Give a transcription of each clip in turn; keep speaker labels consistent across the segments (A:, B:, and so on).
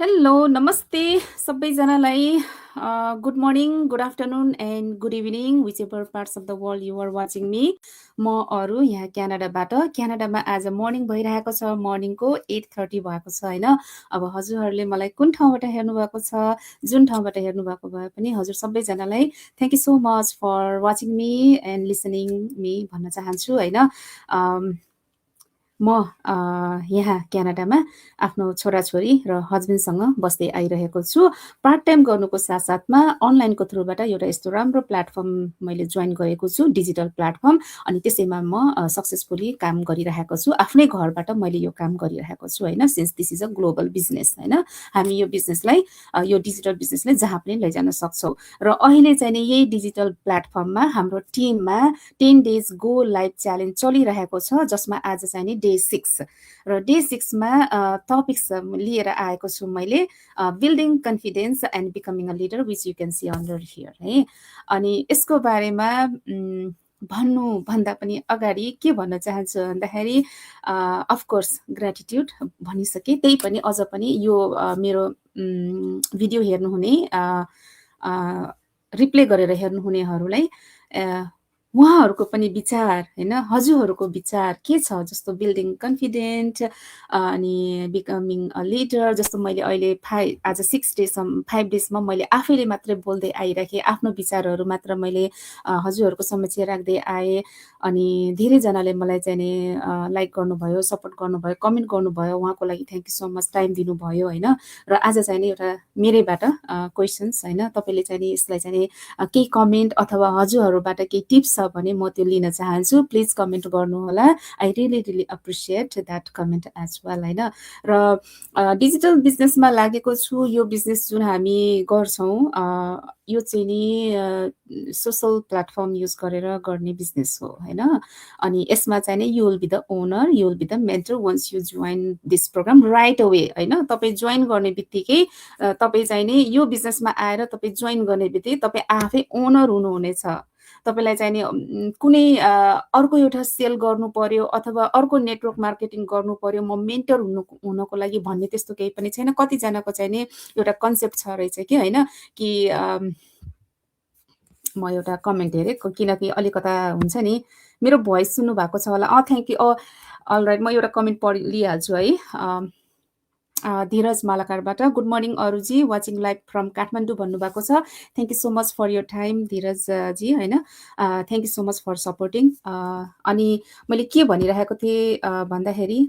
A: Hello, नमस्ते सबैजनालाई। Good morning, good afternoon and good evening whichever parts of the world you are watching me. म अरू यहाँ क्यानाडाबाट। क्यानाडामा आज मर्निङ भइरहेको छ, मर्निङको 8:30 भएको छ होइन। अब हजुरहरूले मलाई कुन ठाउँबाट हेर्नुभएको छ, जुन ठाउँबाट हेर्नुभएको भए पनि हजुर सबैजनालाई thank you so much for watching me and listening me भन्न चाहन्छु होइन। म यहाँ क्यानाडामा आफ्नो छोराछोरी र हस्बेन्डसँग बस्दै आइरहेको छु। पार्ट टाइम गर्नुको साथसाथमा अनलाइनको थ्रुबाट एउटा यस्तो राम्रो प्लेटफर्म मैले जोइन गरेको छु, डिजिटल प्लेटफर्म। अनि त्यसैमा म सक्सेसफुली काम गरिरहेको छु। आफ्नै घरबाट मैले यो काम गरिरहेको छु होइन, since this is a global business होइन। हामी यो बिजनेसलाई यो डिजिटल बिजनेसलाई जहाँ पनि लैजान सक्छौँ। र अहिले चाहिँ नि यही डिजिटल प्लेटफर्ममा हाम्रो टिममा 10 डेज गो लाइभ च्यालेन्ज चलिरहेको छ, जसमा आज चाहिँ नि डे 6 र डे 6मा टपिक्स लिएर आएको छु मैले, building confidence and becoming a leader which you can see under here है। अनि यसको बारेमा भन्नुभन्दा पनि अगाडि के भन्न चाहन्छु भन्दाखेरि अफकोर्स ग्रेटिट्युड भनिसकेँ, त्यही पनि अझ पनि यो मेरो भिडियो हेर्नुहुने रिप्ले गरेर हेर्नुहुनेहरूलाई उहाँहरूको पनि विचार होइन, हजुरहरूको विचार के छ, जस्तो बिल्डिङ कन्फिडेन्ट अनि बिकमिङ अ लिडर, जस्तो मैले अहिले आज 5 डेजमा मैले आफैले मात्रै बोल्दै आइराखेँ, आफ्नो विचारहरू मात्र मैले हजुरहरूको समक्ष राख्दै आएँ। अनि धेरैजनाले मलाई चाहिँ नि लाइक गर्नुभयो, सपोर्ट गर्नुभयो, कमेन्ट गर्नुभयो, उहाँको लागि thank you so much, time दिनुभयो होइन। र आज चाहिँ नि एउटा मेरैबाट क्वेसन्स होइन, तपाईँले चाहिँ नि यसलाई चाहिँ नि केही कमेन्ट अथवा हजुरहरूबाट केही टिप्स छ भने म त्यो लिन चाहन्छु। प्लिज कमेन्ट गर्नुहोला, I really appreciate that comment as well होइन। र डिजिटल बिजनेसमा लागेको छु। यो बिजनेस जुन हामी गर्छौँ यो चाहिँ नि सोसल प्लेटफर्म युज गरेर गर्ने बिजनेस हो होइन। अनि यसमा चाहिँ नि you will be the owner, you will be the mentor once you join this programme right away होइन। तपाईँ जोइन गर्ने बित्तिकै तपाईँ चाहिँ नि यो बिजनेसमा आएर तपाईँ जोइन गर्ने बित्तिकै तपाईँ आफै ओनर हुनुहुनेछ। तपाईँलाई चाहिँ नि कुनै अर्को एउटा सेल गर्नु पर्यो अथवा अर्को नेटवर्क मार्केटिङ गर्नु पर्यो, म मेन्टर हुनको लागि भन्ने त्यस्तो केही पनि छैन। कतिजनाको चाहिँ नि एउटा कन्सेप्ट छ रहेछ कि होइन, कि म एउटा कमेन्ट हेरेँ, किनकि अलिकता हुन्छ नि मेरो भोइस सुन्नु भएको छ होला। Thank you. अलराइट, म एउटा कमेन्ट लिइहाल्छु है। धीरज मालाकारबाट गुड मर्निङ अरूजी, वाचिङ लाइभ फ्रम काठमाडौँ भन्नुभएको छ। Thank you so much for your time Dheeraj ji होइन। Thank you so much for supporting. अनि मैले के भनिरहेको थिएँ भन्दाखेरि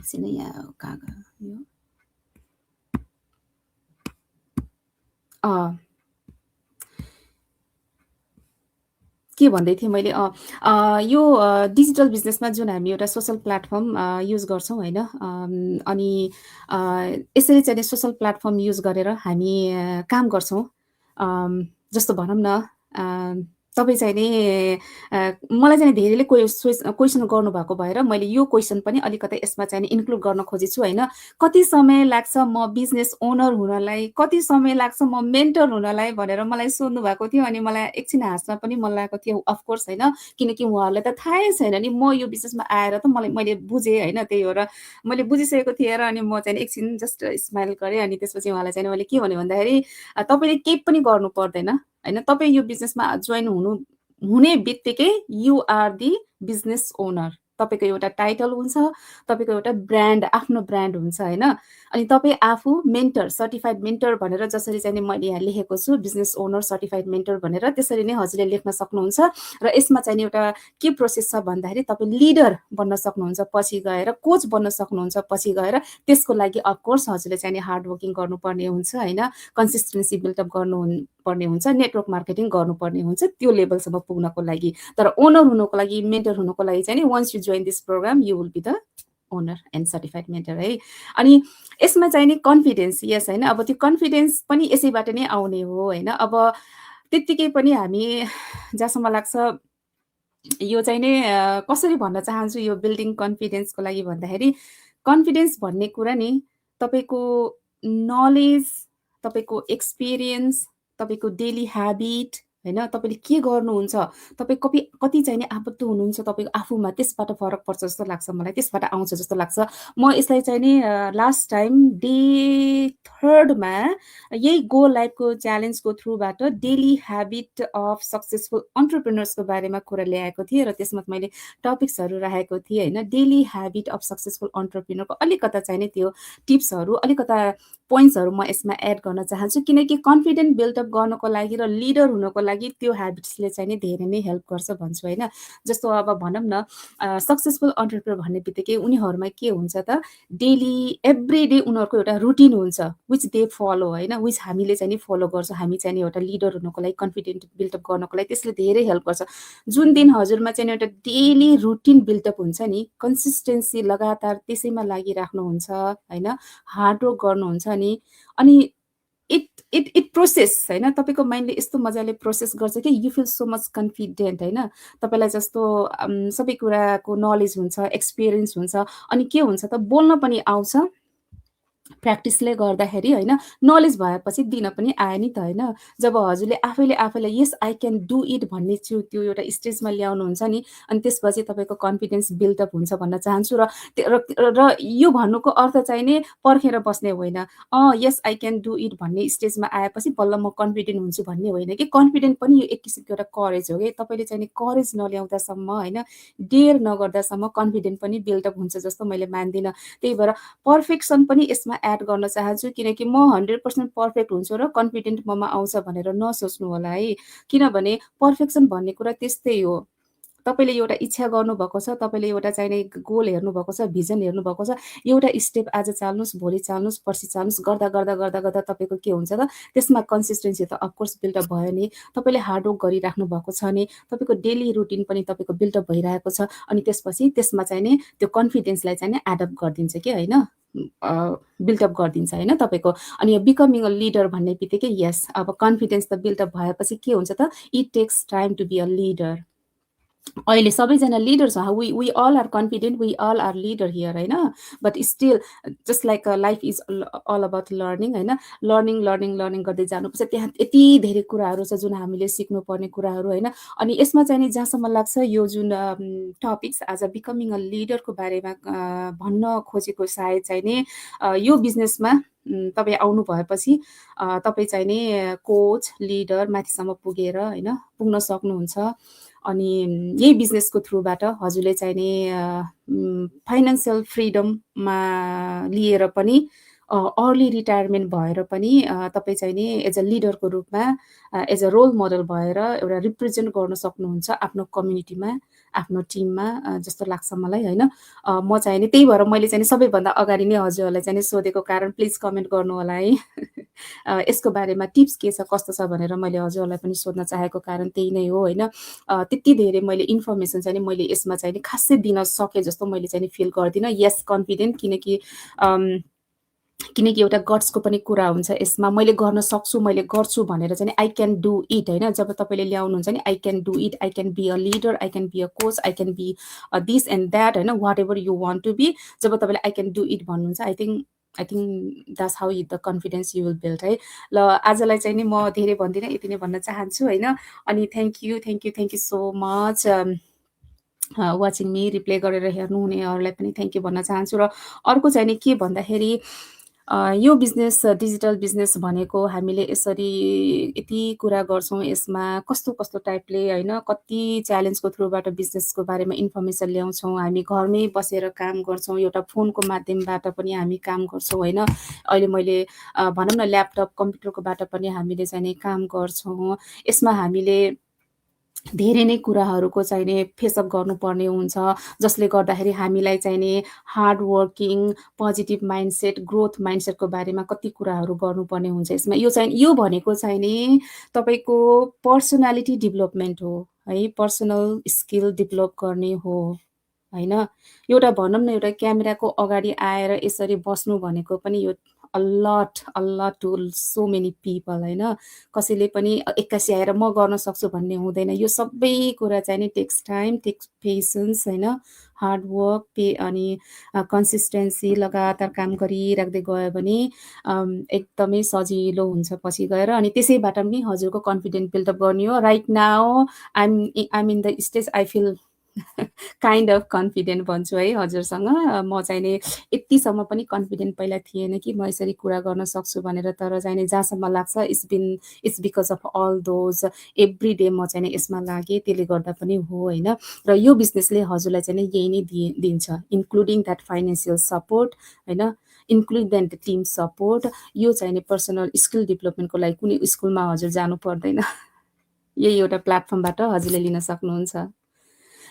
A: एकछिन यहाँ कहाँ गयो के भन्दै थिएँ मैले, यो डिजिटल बिजनेसमा जुन हामी एउटा सोसल प्लेटफर्म युज गर्छौँ होइन। अनि यसरी चाहिँ सोसल प्लेटफर्म युज गरेर हामी काम गर्छौँ। जस्तो भनौँ न, तपाईँ चाहिँ नि मलाई चाहिँ धेरैले क्वेसन गर्नुभएको भएर मैले यो क्वेसन पनि अलिकति यसमा चाहिँ इन्क्लुड गर्न खोजेछु होइन। कति समय लाग्छ म बिजनेस ओनर हुनलाई, कति समय लाग्छ म मेन्टर हुनलाई भनेर मलाई सोध्नु भएको थियो। अनि मलाई एकछिन हाँस्न पनि मन लागेको थियो अफकोर्स होइन, किनकि उहाँहरूलाई त थाहै छैन नि म यो बिजनेसमा आएर त मैले बुझेँ होइन। त्यही हो र मैले बुझिसकेको थिएँ र अनि म चाहिँ एकछिन जस्ट स्माइल गरेँ। अनि त्यसपछि उहाँलाई चाहिँ मैले के भने भन्दाखेरि तपाईँले केही पनि गर्नु पर्दैन होइन। तपाईँ यो बिजनेसमा जोइन हुने बित्तिकै you are the business owner. तपाईँको एउटा टाइटल हुन्छ, तपाईँको एउटा ब्रान्ड, आफ्नो ब्रान्ड हुन्छ होइन। अनि तपाईँ आफू मेन्टर, सर्टिफाइड मेन्टर भनेर जसरी चाहिँ मैले यहाँ लेखेको छु, बिजनेस ओनर सर्टिफाइड मेन्टर भनेर, त्यसरी नै हजुरले लेख्न सक्नुहुन्छ। र यसमा चाहिँ एउटा के प्रोसेस छ भन्दाखेरि तपाईँ लिडर बन्न सक्नुहुन्छ, पछि गएर कोच बन्न सक्नुहुन्छ, पछि गएर त्यसको लागि अफकोर्स हजुरले चाहिँ हार्ड वर्किङ गर्नुपर्ने हुन्छ होइन। कन्सिस्टेन्सी बिल्डअप गर्नुपर्ने हुन्छ, नेटवर्क मार्केटिङ गर्नुपर्ने हुन्छ त्यो लेभलसम्म पुग्नको लागि। तर ओनर हुनुको लागि, मेन्टर हुनुको लागि चाहिँ once you join this programme you will be the owner and certified mentor है। अनि यसमा चाहिँ नि कन्फिडेन्स, यस होइन। अब त्यो कन्फिडेन्स पनि यसैबाट नै आउने हो होइन। अब त्यत्तिकै पनि हामी जहाँसम्म लाग्छ यो चाहिँ नि कसरी भन्न चाहन्छु यो बिल्डिङ कन्फिडेन्सको लागि भन्दाखेरि, कन्फिडेन्स भन्ने कुरा नि तपाईँको नलेज, तपाईँको एक्सपिरियन्स, तपाईँको डेली ह्याबिट होइन? तपाईँले के गर्नुहुन्छ? तपाईँ कति चाहिँ नि आबद्ध हुनुहुन्छ तपाईँको आफूमा, त्यसबाट फरक पर्छ जस्तो लाग्छ मलाई, त्यसबाट आउँछ जस्तो लाग्छ। म यसलाई चाहिँ नि लास्ट टाइम डे 3 मा यही गो लाइफको च्यालेन्जको थ्रुबाट डेली ह्याबिट अफ सक्सेसफुल एन्टरप्रेन्योर्सको बारेमा कुरा ल्याएको थिएँ र त्यसमा मैले टपिक्सहरू राखेको थिएँ होइन। डेली ह्याबिट अफ सक्सेसफुल एन्टरप्रेन्योरको अलिकता चाहिँ नि त्यो टिप्सहरू, अलिकता पोइन्ट्सहरू म यसमा एड गर्न चाहन्छु, किनकि कन्फिडेन्ट बिल्डअप गर्नको लागि र लिडर हुनको लागि त्यो ह्याबिट्सले चाहिँ नि धेरै नै हेल्प गर्छ भन्छु होइन। जस्तो अब भनौँ न सक्सेसफुल एन्टरप्रेन्योर भन्ने बित्तिकै उनीहरूमा के हुन्छ त, डेली एभ्री डे उनीहरूको एउटा रुटिन हुन्छ विच दे फलो होइन, विच हामीले चाहिँ नि फलो गर्छौँ। हामी चाहिँ नि एउटा लिडर हुनको लागि, कन्फिडेन्ट बिल्डअप गर्नको लागि त्यसले धेरै हेल्प गर्छ। जुन दिन हजुरमा चाहिँ एउटा डेली रुटिन बिल्डअप हुन्छ नि, कन्सिस्टेन्सी लगातार त्यसैमा लागिराख्नुहुन्छ होइन, हार्डवर्क गर्नुहुन्छ नि, अनि इट इट इट प्रोसेस होइन, तपाईँको माइन्डले यस्तो मजाले प्रोसेस गर्छ कि you feel so much confident होइन। तपाईँलाई जस्तो सबै कुराको नलेज हुन्छ, एक्सपिरियन्स हुन्छ, अनि के हुन्छ त बोल्न पनि आउँछ प्र्याक्टिसले गर्दाखेरि होइन। नलेज भएपछि दिन पनि आयो नि त होइन। जब हजुरले आफैले आफैलाई yes I can do it भन्ने त्यो एउटा स्टेजमा ल्याउनुहुन्छ नि, अनि त्यसपछि तपाईँको कन्फिडेन्स बिल्डअप हुन्छ भन्न चाहन्छु। र यो भन्नुको अर्थ चाहिँ नि पर्खेर बस्ने होइन, yes I can do it भन्ने स्टेजमा आएपछि बल्ल म कन्फिडेन्ट हुन्छु भन्ने होइन कि। कन्फिडेन्ट पनि यो एक किसिमको एउटा करेज हो कि। तपाईँले चाहिँ नि करेज नल्याउँदासम्म होइन, डेयर नगर्दासम्म कन्फिडेन्ट पनि बिल्डअप हुन्छ जस्तो मैले मान्दिनँ। त्यही भएर पर्फेक्सन पनि यसमा एड गर्न चाहन्छु, किनकि म 100% पर्फेक्ट हुन्छु र कन्फिडेन्ट ममा आउँछ भनेर नसोच्नु होला है। किनभने पर्फेक्सन भन्ने कुरा त्यस्तै हो। तपाईँले एउटा इच्छा गर्नुभएको छ, तपाईँले एउटा चाहिँ नि गोल हेर्नुभएको छ, भिजन हेर्नुभएको छ, एउटा स्टेप आज चाल्नुहोस्, भोलि चाल्नुहोस्, पर्सि चाल्नुहोस्, गर्दा गर्दा गर्दा गर्दा तपाईँको के हुन्छ त, त्यसमा कन्सिस्टेन्सी त अफकोर्स बिल्डअप भयो नि। तपाईँले हार्डवर्क गरिराख्नु भएको छ नि, तपाईँको डेली रुटिन पनि तपाईँको बिल्डअप भइरहेको छ, अनि त्यसपछि त्यसमा चाहिँ नि त्यो कन्फिडेन्सलाई चाहिँ नि एडप्ट गरिदिन्छ कि होइन, बिल्डअप गरिदिन्छ होइन तपाईँको। अनि यो बिकमिङ अ लिडर भन्ने बित्तिकै यस, अब कन्फिडेन्स त बिल्डअप भएपछि के हुन्छ त, it takes time to be a leader. अहिले सबैजना लिडर छ, we all are confident, we all are leader here होइन। But still just like life is all about learning होइन। लर्निङ लर्निङ लर्निङ गर्दै जानुपर्छ। त्यहाँ यति धेरै कुराहरू छ जुन हामीले सिक्नुपर्ने कुराहरू होइन। अनि यसमा चाहिँ नि जहाँसम्म लाग्छ यो जुन टपिक्स आज बिकमिङ अ लिडरको बारेमा भन्न खोजेको सायद चाहिँ नि यो बिजनेसमा तपाईँ आउनु भएपछि तपाईँ चाहिँ नि कोच लिडर माथिसम्म पुगेर होइन पुग्न सक्नुहुन्छ। अनि यही बिजनेसको थ्रुबाट हजुरले चाहिँ नि फाइनेन्सियल फ्रिडममा लिएर पनि अर्ली रिटायरमेन्ट भएर पनि तपाईँ चाहिँ नि एज अ लिडरको रूपमा एज अ रोल मोडल भएर एउटा रिप्रेजेन्ट गर्न सक्नुहुन्छ आफ्नो कम्युनिटीमा, आफ्नो टिममा जस्तो लाग्छ मलाई होइन। म चाहिँ नि त्यही भएर मैले चाहिँ नि सबैभन्दा अगाडि नै हजुरहरूलाई चाहिँ नि सोधेको, कारण प्लिज कमेन्ट गर्नु होला है। यसको बारेमा टिप्स के छ कस्तो छ भनेर मैले हजुरहरूलाई पनि सोध्न चाहेको कारण त्यही नै हो होइन। त्यति धेरै मैले इन्फर्मेसन चाहिँ नि मैले यसमा चाहिँ नि खासै दिन सकेँ जस्तो मैले चाहिँ नि फिल गर्दिनँ। यस कन्फिडेन्ट, किनकि एउटा गट्सको पनि कुरा हुन्छ यसमा। मैले गर्न सक्छु, मैले गर्छु भनेर चाहिँ आई क्यान डु इट होइन। जब तपाईँले ल्याउनुहुन्छ नि I can do it, I can be a leader, I can be a coach, I can be this and that होइन, whatever you want to be, जब तपाईँले आई क्यान डु इट भन्नुहुन्छ, I think that's how the confidence you will build है। ल आजलाई चाहिँ नि म धेरै भन्दिनँ, यति नै भन्न चाहन्छु होइन। अनि thank you so much watching me. Replay गरेर हेर्नुहुनेहरूलाई पनि थ्याङ्क यू भन्न चाहन्छु। र अर्को चाहिँ नि के भन्दाखेरि यो बिजनेस डिजिटल बिजनेस भनेको हामीले यसरी यति कुरा गर्छौँ, यसमा कस्तो कस्तो टाइपले होइन कति च्यालेन्जको थ्रुबाट बिजनेसको बारेमा इन्फर्मेसन ल्याउँछौँ। हामी घरमै बसेर काम गर्छौँ, एउटा फोनको माध्यमबाट पनि हामी काम गर्छौँ होइन। अहिले मैले भनौँ न ल्यापटप कम्प्युटरकोबाट पनि हामीले चाहिँ नि काम गर्छौँ। यसमा हामीले धेरै नै कुराहरूको चाहिँ नि फेसअप गर्नुपर्ने हुन्छ, जसले गर्दाखेरि हामीलाई चाहिँ नि hard working, positive mindset, growth माइन्डसेटको बारेमा कति कुराहरू गर्नुपर्ने हुन्छ यसमा। यो भनेको चाहिँ नि तपाईँको पर्सनालिटी डेभलपमेन्ट हो है, पर्सनल स्किल डेभलप गर्ने हो होइन। एउटा भनौँ न एउटा क्यामेराको अगाडि आएर यसरी बस्नु भनेको पनि यो a lot to so many people होइन। कसैले पनि एक्कासी आएर म गर्न सक्छु भन्ने हुँदैन। यो सबै कुरा चाहिँ नि टेक्स टाइम, टेक्स पेसेन्स होइन, हार्ड वर्क अनि कन्सिस्टेन्सी लगातार काम गरिराख्दै गयो भने एकदमै सजिलो हुन्छ पछि गएर। अनि त्यसैबाट पनि हजुरको कन्फिडेन्ट बिल्डअप गर्ने हो। Right now I'm in the stage I feel kind of confident भन्छु है हजुरसँग। म चाहिँ नि यतिसम्म पनि कन्फिडेन्ट पहिला थिएन कि म यसरी कुरा गर्न सक्छु भनेर। तर चाहिँ नि जहाँसम्म लाग्छ it's because of all those every day म चाहिँ नि यसमा लागेँ, त्यसले गर्दा पनि हो होइन। र यो बिजनेसले हजुरलाई चाहिँ नि यही नै दिन्छ, इन्क्लुडिङ द्याट फाइनेन्सियल सपोर्ट होइन, इन्क्लुडिङ द्याट टिम सपोर्ट। यो चाहिँ नि पर्सनल स्किल डेभलपमेन्टको लागि कुनै स्कुलमा हजुर जानु पर्दैन। यही एउटा प्लेटफर्मबाट हजुरले लिन सक्नुहुन्छ।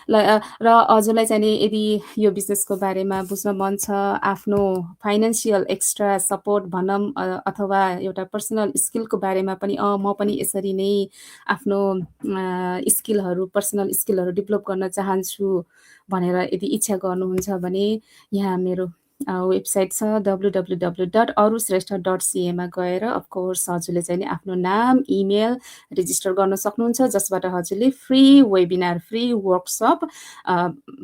A: र हजुरलाई चाहिँ नि यदि यो बिजनेसको बारेमा बुझ्न मन छ, आफ्नो फाइनेन्सियल एक्स्ट्रा सपोर्ट भनौँ अथवा एउटा पर्सनल स्किलको बारेमा पनि म पनि यसरी नै आफ्नो स्किलहरू, पर्सनल स्किलहरू डेभलप गर्न चाहन्छु भनेर यदि इच्छा गर्नुहुन्छ भने यहाँ मेरो वेबसाइट छ www.arushrestha.ca मा गएर अफकोर्स हजुरले चाहिँ नि आफ्नो नाम, इमेल रेजिस्टर गर्न सक्नुहुन्छ, जसबाट हजुरले फ्री वेबिनार, फ्री वर्कसप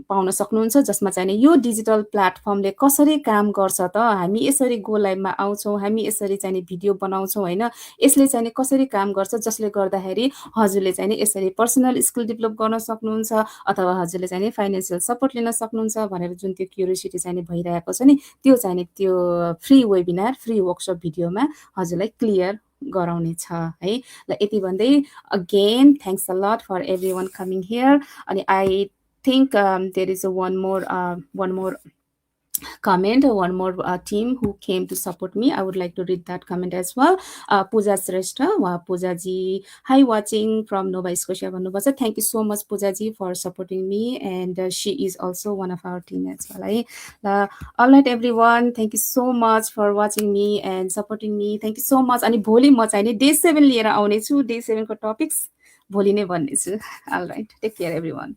A: पाउन सक्नुहुन्छ, जसमा चाहिँ नि यो डिजिटल प्लेटफर्मले कसरी काम गर्छ त, हामी यसरी गो लाइभमा आउँछौँ, हामी यसरी चाहिँ नि भिडियो बनाउँछौँ होइन, यसले चाहिँ नि कसरी काम गर्छ, जसले गर्दाखेरि हजुरले चाहिँ नि यसरी पर्सनल स्किल डेभलप गर्न सक्नुहुन्छ अथवा हजुरले चाहिँ नि फाइनेन्सियल सपोर्ट लिन सक्नुहुन्छ भनेर जुन त्यो क्युरियोसिटी चाहिँ नि भइरहेको छ नि, त्यो चाहिँ नि त्यो फ्री वेबिनार, फ्री वर्कसप भिडियोमा हजुरलाई क्लियर गराउने छ है। ल यति भन्दै again thanks a lot for everyone coming here. अनि I think there is one more comment, one more team who came to support me. I would like to read that comment as well. Pooja Shrestha, Pooja ji, hi, watching from Nova Scotia. Thank you so much, Pooja ji, for supporting me, and she is also one of our team as well. All right, everyone, thank you so much for watching me and supporting me. Thank you so much. अनि भोलि म चाहिँ नि day 7 लिएर आउने छु, day 7 को topics भोलि नै भन्ने छु। All right, take care everyone.